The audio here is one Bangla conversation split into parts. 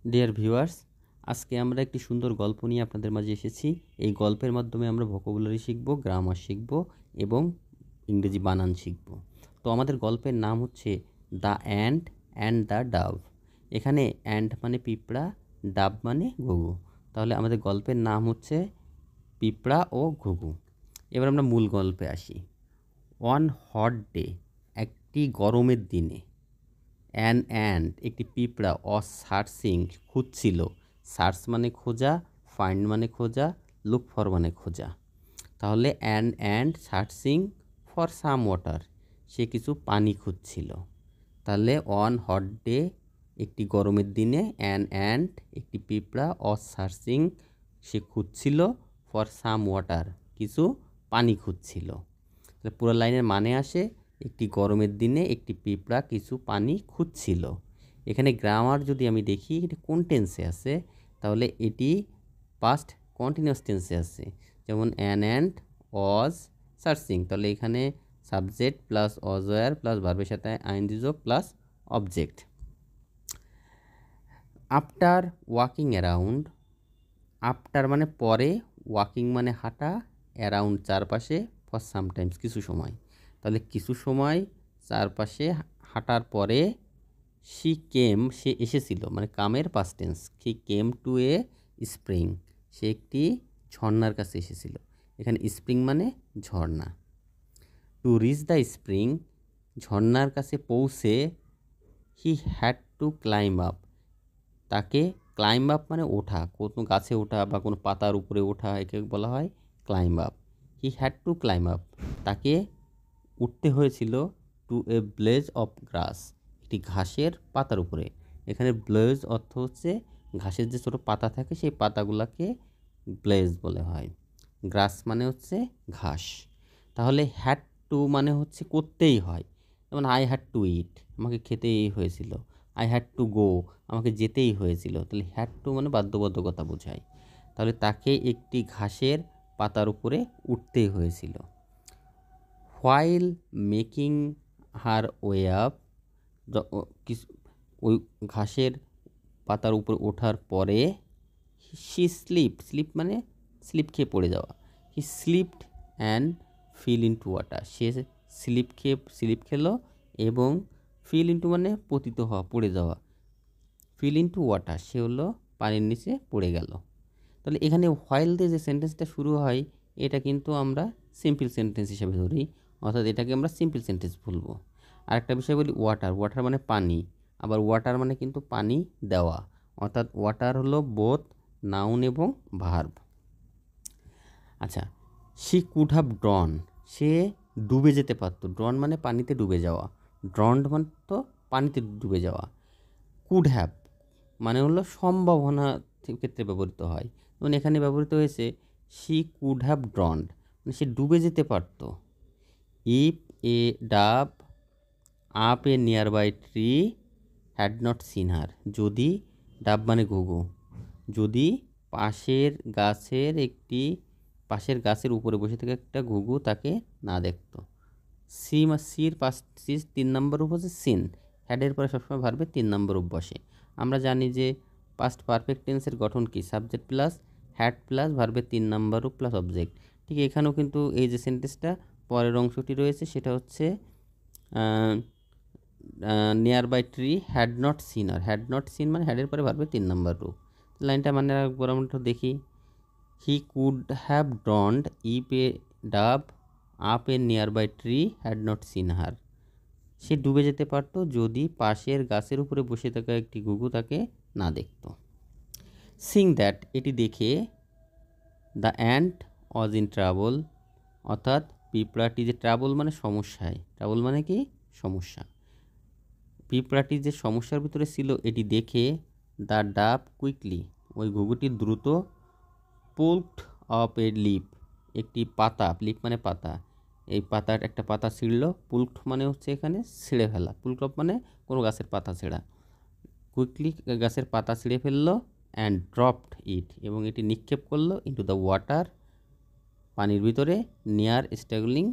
ডিয়ার ভিউয়ার্স, আজকে আমরা একটি সুন্দর গল্প নিয়ে আপনাদের মাঝে এসেছি। এই গল্পের মাধ্যমে আমরা ভোকাবুলারি শিখব, গ্রামার শিখব এবং ইংরেজি বানান শিখব। তো আমাদের গল্পের নাম হচ্ছে the ant and the Dove. এখানে অ্যান্ট মানে পিঁপড়া, ডাভ মানে ঘুঘু। তাহলে আমাদের গল্পের নাম হচ্ছে পিঁপড়া ও ঘুঘু। এবার আমরা মূল গল্পে আসি। ওয়ান হট ডে, একটি গরমের দিনে, অ্যান অ্যান্ট একটি পিঁপড়া সার্চিং খুঁজছিল। সার্চ মানে খোঁজা, ফাইন্ড মানে খোঁজা, লুক ফর মানে খোঁজা। তাহলে an ant searching for some water, সে কিছু পানি খুঁজছিল। তাহলে অন হট ডে, একটি গরমের দিনে, অ্যান অ্যান্ট একটি পিঁপড়া সার্চিং সে খুঁজছিল, ফর সাম ওয়াটার কিছু পানি খুঁজছিল। তাহলে পুরো লাইনের মানে আসে একটি গরমের দিনে একটি পিঁপড়া কিছু পানি খুঁজছিল। এখানে গ্রামার যদি আমি দেখি এটি কোন টেন্সে আছে, তাহলে এটি পাস্ট কন্টিনিউয়াস টেন্সে আছে। যেমন অ্যান অ্যান্ট ওয়াজ সার্চিং, তাহলে এখানে subject plus was wire plus ভার্বের সাথে আইএনজি যোগ plus object. After walking around, after মানে পরে, ওয়াকিং মানে হাঁটা, অ্যারাউন্ড চারপাশে, ফর সামটাইমস কিছু সময়। তাহলে কিছু সময় চারপাশে হাঁটার পরে, সে এসেছিল, মানে কামের past tense. He came to a spring, সে একটি ঝর্ণার কাছে এসেছিল। এখানে স্প্রিং মানে ঝর্ণা। টু রিচ দ্য স্প্রিং, ঝর্ণার কাছে পৌঁছে, he had to climb up, তাকে ক্লাইম্ব আপ মানে ওঠা, কোনো গাছে ওঠা বা কোনো পাতার উপরে ওঠা, একে বলা হয় climb up. He had to climb up, তাকে উঠতে হয়েছিল, টু এ ব্লেজ অফ গ্রাস, একটি ঘাসের পাতার উপরে। এখানে ব্লেজ অর্থ হচ্ছে ঘাসের যে ছোটো পাতা থাকে সেই পাতাগুলোকে ব্লেজ বলে হয়। গ্রাস মানে হচ্ছে ঘাস। তাহলে হ্যাড টু মানে হচ্ছে করতেই হয়। যেমন আই হ্যাড টু ইট, আমাকে খেতেই হয়েছিল। আই হ্যাড টু গো, আমাকে যেতেই হয়েছিল। তাহলে হ্যাড টু মানে বাধ্যবাধকতা বোঝায়। তাহলে তাকে একটি ঘাসের পাতার উপরে উঠতেই হয়েছিল। হোয়াইল মেকিং হার ওয়ে আপ, ওই ঘাসের পাতার উপর ওঠার পরে, শি স্লিপ মানে স্লিপ খেয়ে পড়ে যাওয়া। He slipped and fell into water, সে স্লিপ খেলো এবং ফিল ইনটু মানে পতিত হওয়া, পড়ে যাওয়া। ফিল ইনটু ওয়াটার, সে হলো পানির নিচে পড়ে গেল। তাহলে এখানে হোয়াইল দিয়ে যে সেন্টেন্সটা শুরু হয় এটা কিন্তু আমরা সিম্পল সেন্টেন্স হিসেবে ধরি, অর্থাৎ এটাকে আমরা সিম্পল সেন্টেন্স বলবো। আরেকটা বিষয় বলি ওয়াটার মানে পানি, আবার ওয়াটার মানে কিন্তু পানি দেওয়া, অর্থাৎ ওয়াটার হলো বোথ নাউন এবং ভার্ব। আচ্ছা, শি কুড হ্যাভ ড্রন, সে ডুবে যেতে পারতো। ড্রন মানে পানিতে ডুবে যাওয়া, ড্রন্ড মানে তো পানিতে ডুবে যাওয়া। কুড হ্যাভ মানে হলো সম্ভাবনা ক্ষেত্রে ব্যবহৃত হয়। যেমন এখানে ব্যবহৃত হয়েছে শি কুড হ্যাভ ড্রন্ড, মানে সে ডুবে যেতে পারতো। If a dove up a near by tree had not seen হার, যদি ডাব মানে ঘুঘু, যদি পাশের গাছের উপরে বসে থেকে একটা ঘুঘু তাকে না দেখতো। সির 3 নম্বর রূপ হচ্ছে সিন, হ্যাডের পরে সবসময় ভার্বে 3 নম্বর রূপ বসে। আমরা জানি যে পাস্ট পারফেক্ট টেন্সের গঠন কি, সাবজেক্ট প্লাস হ্যাড প্লাস ভার্বের 3 নম্বর রূপ প্লাস অবজেক্ট। ঠিক এখানেও কিন্তু এই যে সেন্টেন্সটা পরের অংশটি রয়েছে সেটা হচ্ছে near by tree had not seen, আর হ্যাড নট সিন মানে হ্যাডের পরে ভার্বের 3 নম্বর রূপ। লাইনটা মানে একবার আমরা দেখি। He could have drowned if a dove up a near by tree had not seen her, সে ডুবে যেতে পারত যদি পাশের গাছের উপরে বসে থাকা একটি ঘুঘু তাকে না দেখত। সিং দ্যাট, এটি দেখে, the ant was in trouble, অর্থাৎ পিঁপড়াটি যে ট্রাবল মানে সমস্যায়, ট্রাবল মানে কি সমস্যা, পিঁপড়াটি যে সমস্যার ভিতরে ছিল এটি দেখে, দ্য ডাব কুইকলি, ওই ঘুঘুটি দ্রুত, পুলড অফ এ লিপ, একটি পাতা, লিপ মানে পাতা, এই পাতার একটা পাতা ছিঁড়ল। পুলড মানে হচ্ছে এখানে ছিঁড়ে ফেলা, পুলড অফ মানে কোনো গাছের পাতা ছেঁড়া। কুইকলি গাছের পাতা ছিঁড়ে ফেললো, অ্যান্ড ড্রপড ইট, এবং এটি নিক্ষেপ করলো, ইন্টু দ্য ওয়াটার, পানির ভিতরে, নিয়ার স্ট্রাগলিং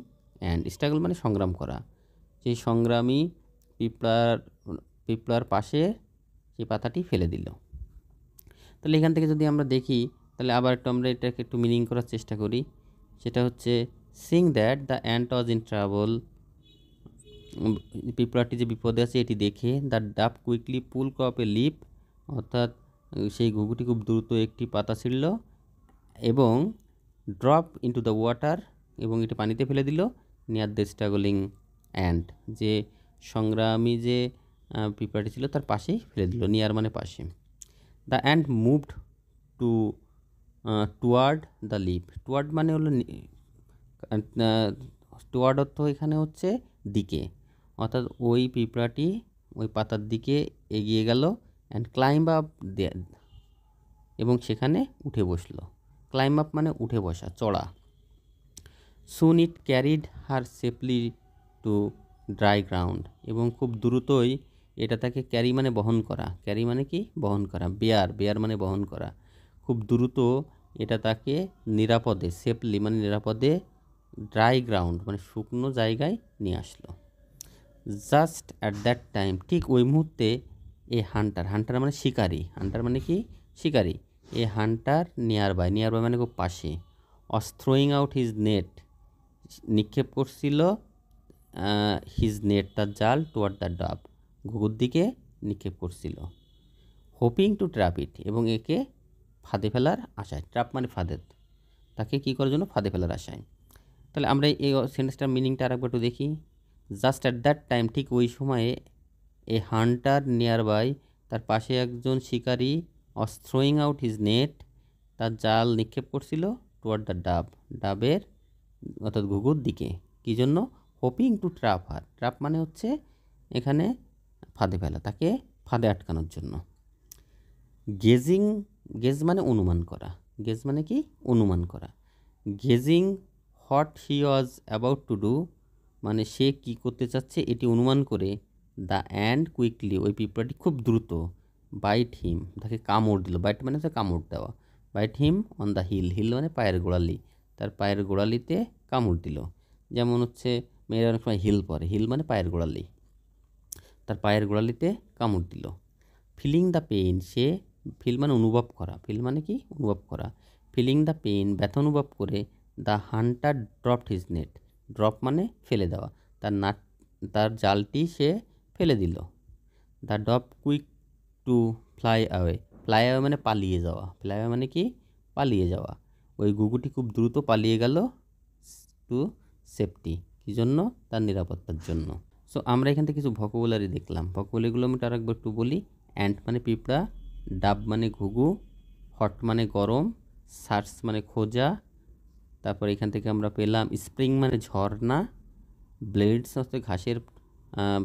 অ্যান্ড, স্ট্রাগল মানে সংগ্রাম করা, সেই সংগ্রামী পিঁপড়ার পাশে সেই পাতাটি ফেলে দিল। তাহলে এখান থেকে যদি আমরা দেখি তাহলে আবার একটু আমরা এটাকে একটু মিনিং করার চেষ্টা করি। সেটা হচ্ছে seeing that the ant was in trouble, পিঁপড়াটি যে বিপদে আছে এটি দেখে the dove quickly pull up a leaf, অর্থাৎ সেই ঘুঘুটি খুব দ্রুত একটি পাতা ছিঁড়ল এবং ড্রপ ইনটু দ্য ওয়াটার, এবং এটি পানিতে ফেলে দিল নিয়ার দ্য স্ট্রাগলিং অ্যান্ট, যে সংগ্রামী যে পিঁপড়াটি ছিল তার পাশেই ফেলে দিল, নিয়ার মানে পাশে। The ant moved to toward the lip, toward মানে হলো টুয়ার্ড অর্থ এখানে হচ্ছে দিকে, অর্থাৎ ওই পিঁপড়াটি ওই পাতার দিকে এগিয়ে গেল অ্যান্ড ক্লাইম্ব আপ, এবং সেখানে উঠে বসলো। ক্লাইম্ব আপ মানে উঠে বসা, চড়া। Soon it carried her safely to dry ground, এবং খুব দ্রুতই এটা তাকে ক্যারি মানে বহন করা, ক্যারি মানে কি বহন করা, বেয়ার, বেয়ার মানে বহন করা, খুব দ্রুত এটা তাকে নিরাপদে, সেফলি মানে নিরাপদে, ড্রাই গ্রাউন্ড মানে শুকনো জায়গায় নিয়ে আসলো। জাস্ট অ্যাট দ্যাট টাইম, ঠিক ওই মুহূর্তে এ হান্টার, হান্টার মানে শিকারি, হান্টার মানে কি শিকারি, a hunter nearby, nearby মানে খুব পাশে, অস থ্রোয়িং আউট হিজ নেট, নিক্ষেপ করছিল হিজ নেট তার জাল, টুয়ার্ড দ্য ডাব, ঘুঘুর দিকে নিক্ষেপ করছিল। হোপিং টু ট্র্যাপ ইট, এবং একে ফাঁদে ফেলার আশায়, ট্র্যাপ মানে ফাঁদে, তাকে কী করার জন্য ফাঁদে ফেলার আশায়। তাহলে আমরা এই সেন্টেন্সটার মিনিংটা আরেকবার একটু দেখি। জাস্ট অ্যাট দ্যাট টাইম, ঠিক ওই সময়ে, এ হান্টার নিয়ার বাই, তার পাশে একজন শিকারী, অস থ্রোয়িং আউট হিজ নেট, তার জাল নিক্ষেপ করছিল, টুয়ার্ড দ্য ডাব, ডাবের অর্থাৎ ঘুঘুর দিকে, কী জন্য, hoping to trap her, trap মানে হচ্ছে এখানে ফাঁদে ফেলা, তাকে ফাঁদে আটকানোর জন্য। গেজিং, গেজ মানে অনুমান করা, গেজ মানে কি অনুমান করা, guessing what he was about to do, মানে সে কী করতে চাচ্ছে এটি অনুমান করে, দ্য অ্যান্ড কুইকলি, ওই পিঁপড়াটি খুব দ্রুত, বাইট হিম, তাকে কামড় দিল, বাইট মানে হচ্ছে কামড় দেওয়া, bite him on the heel, heel মানে পায়ের গোড়ালি, তার পায়ের গোড়ালিতে কামড় দিল। যেমন হচ্ছে মেয়েরা অনেক সময় হিল পরে, হিল মানে পায়ের গোড়ালি, তার পায়ের গোড়ালিতে কামড় দিল। ফিলিং দ্য পেইন, সে, ফিল মানে অনুভব করা, ফিল মানে কি অনুভব করা, ফিলিং দ্য পেইন ব্যথা অনুভব করে, the hunter dropped his net, drop মানে ফেলে দেওয়া, তার জালটি সে ফেলে দিল। The dove quick to fly away, fly away মানে পালিয়ে যাওয়া, ফ্লাই অ্যাওয়ে মানে কি পালিয়ে যাওয়া, ওই ঘুঘুটি খুব দ্রুত পালিয়ে গেল টু সেফটি, কী জন্য, তার নিরাপত্তার জন্য। সো আমরা এখান থেকে কিছু ভোকাবুলারি দেখলাম, ভোকাবুলারিগুলো আমি আরেকবার একটু বলি। অ্যান্ট মানে পিঁপড়া, ডাব মানে ঘুঘু, হট মানে গরম, সার্চ মানে খোঁজা, তারপর এখান থেকে আমরা পেলাম স্প্রিং মানে ঝর্ণা, ব্লেডস হচ্ছে ঘাসের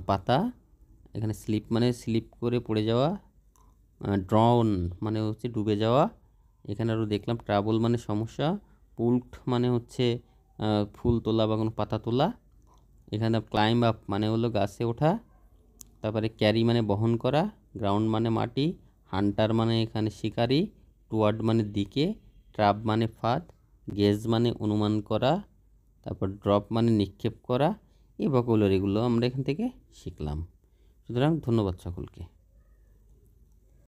পাতা, এখানে স্লিপ মানে স্লিপ করে পড়ে যাওয়া, ড্রাউন মানে হচ্ছে ডুবে যাওয়া, এখানে আরও দেখলাম ট্রাবল মানে সমস্যা, পুলট মানে হচ্ছে ফুল তোলা বা কোনো পাতা তোলা, এখানে ক্লাইম্ব আপ মানে হলো গাছে ওঠা, তারপরে ক্যারি মানে বহন করা, গ্রাউন্ড মানে মাটি, হান্টার মানে এখানে শিকারি, টুয়ার্ড মানে দিকে, ট্রাপ মানে ফাঁদ, গেজ মানে অনুমান করা, তারপর ড্রপ মানে নিক্ষেপ করা। এই ভোকাবুলারিগুলো আমরা এখান থেকে শিখলাম। সুতরাং ধন্যবাদ সকলকে।